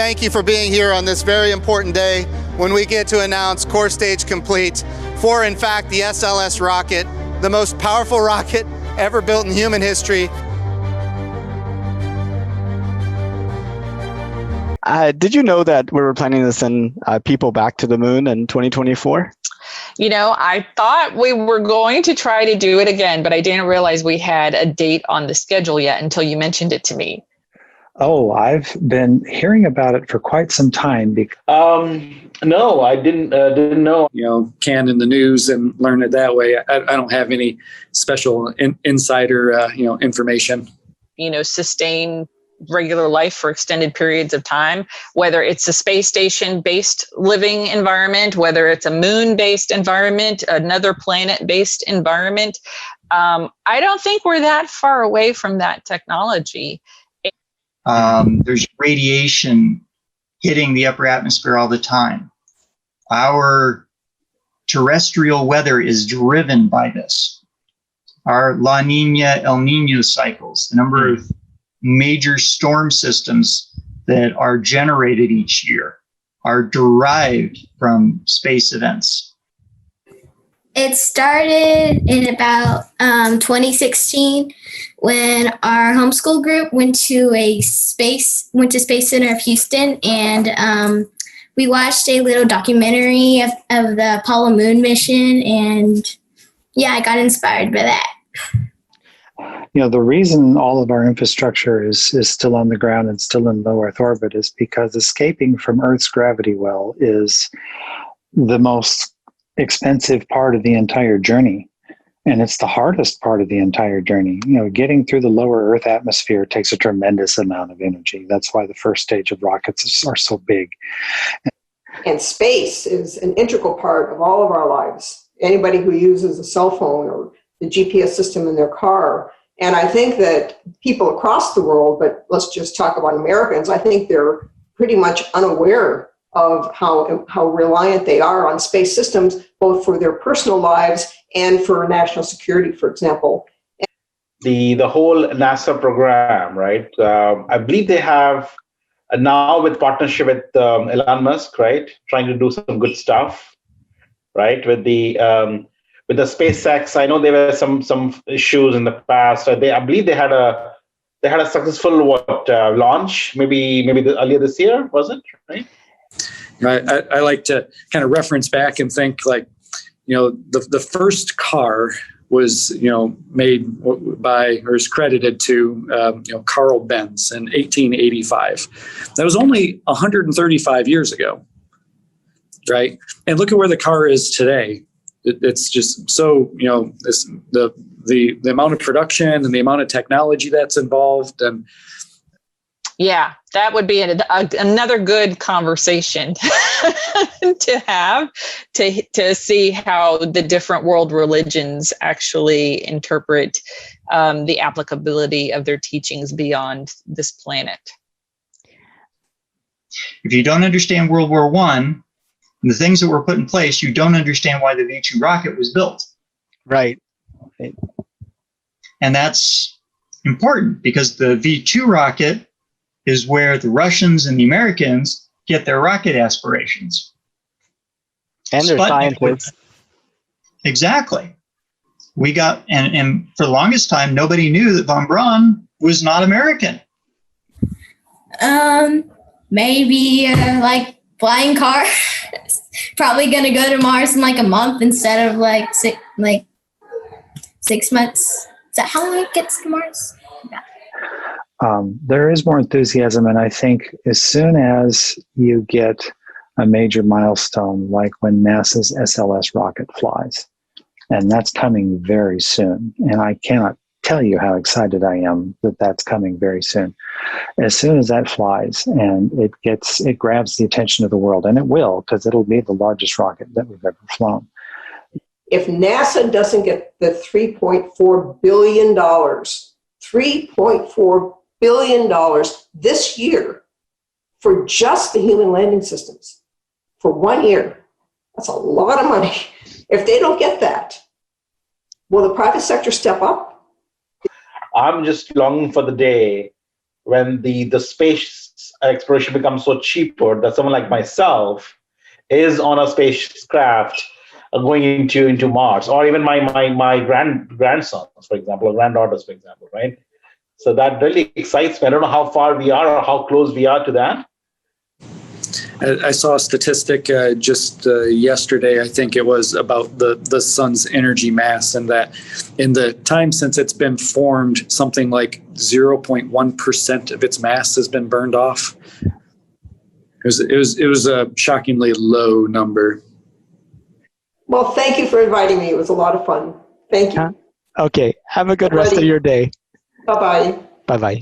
thank you for being here on this very important day when we get to announce core stage complete for, in fact, the SLS rocket, the most powerful rocket ever built in human history. Did you know that we were planning to send people back to the moon in 2024? You know, I thought we were going to try to do it again, but I didn't realize we had a date on the schedule yet until you mentioned it to me. Oh, I've been hearing about it for quite some time. No, I didn't know. You know, canned in the news and learn it that way. I don't have any special insider, information. You know, sustain regular life for extended periods of time, whether it's a space station-based living environment, whether it's a moon-based environment, another planet-based environment. I don't think we're that far away from that technology. There's radiation hitting the upper atmosphere all the time. Our terrestrial weather is driven by this. Our La Nina, El Nino cycles, the number of major storm systems that are generated each year are derived from space events. It started in about 2016 when our homeschool group went to Space Center of Houston, and we watched a little documentary of the Apollo moon mission, and yeah, I got inspired by that. You know, the reason all of our infrastructure is still on the ground and still in low Earth orbit is because escaping from Earth's gravity well is the most expensive part of the entire journey. And it's the hardest part of the entire journey. You know, getting through the lower Earth atmosphere takes a tremendous amount of energy. That's why the first stage of rockets are so big. And space is an integral part of all of our lives. Anybody who uses a cell phone or the GPS system in their car. And I think that people across the world, but let's just talk about Americans, I think they're pretty much unaware of how reliant they are on space systems, both for their personal lives and for national security, for example. The whole NASA program, right? I believe they have now with partnership with Elon Musk, right? Trying to do some good stuff, right? With the SpaceX, I know there were some issues in the past. I believe they had a successful launch, maybe earlier this year, was it? Right. I like to kind of reference back and think like, you know, the first car was, you know, made by or is credited to, Carl Benz in 1885. That was only 135 years ago, right? And look at where the car is today. It's just so, you know, the amount of production and the amount of technology that's involved. And yeah, that would be another good conversation to have to see how the different world religions actually interpret the applicability of their teachings beyond this planet. If you don't understand World War I and the things that were put in place, you don't understand why the V2 rocket was built. Right. And that's important because the V2 rocket is where the Russians and the Americans get their rocket aspirations. And their scientists. Exactly. We got, and for the longest time, nobody knew that von Braun was not American. Maybe like flying car. Probably gonna go to Mars in like a month instead of like 6 months. Is that how long it gets to Mars? Yeah. There is more enthusiasm, and I think as soon as you get a major milestone, like when NASA's SLS rocket flies, and that's coming very soon, and I cannot tell you how excited I am that that's coming very soon. As soon as that flies and it grabs the attention of the world, and it will, because it'll be the largest rocket that we've ever flown. If NASA doesn't get the $3.4 billion, $3.4 billion this year for just the human landing systems for 1 year, that's a lot of money. If they don't get that, will the private sector step up? I'm just longing for the day when the space exploration becomes so cheaper that someone like myself is on a spacecraft going into Mars, or even my grandsons, for example, or granddaughters, for example, right? So that really excites me. I don't know how far we are or how close we are to that. I saw a statistic just yesterday, I think it was, about the sun's energy mass, and that in the time since it's been formed, something like 0.1% of its mass has been burned off. It was a shockingly low number. Well, thank you for inviting me. It was a lot of fun. Thank you. Okay. Have a good rest of your day. Bye-bye. Bye-bye.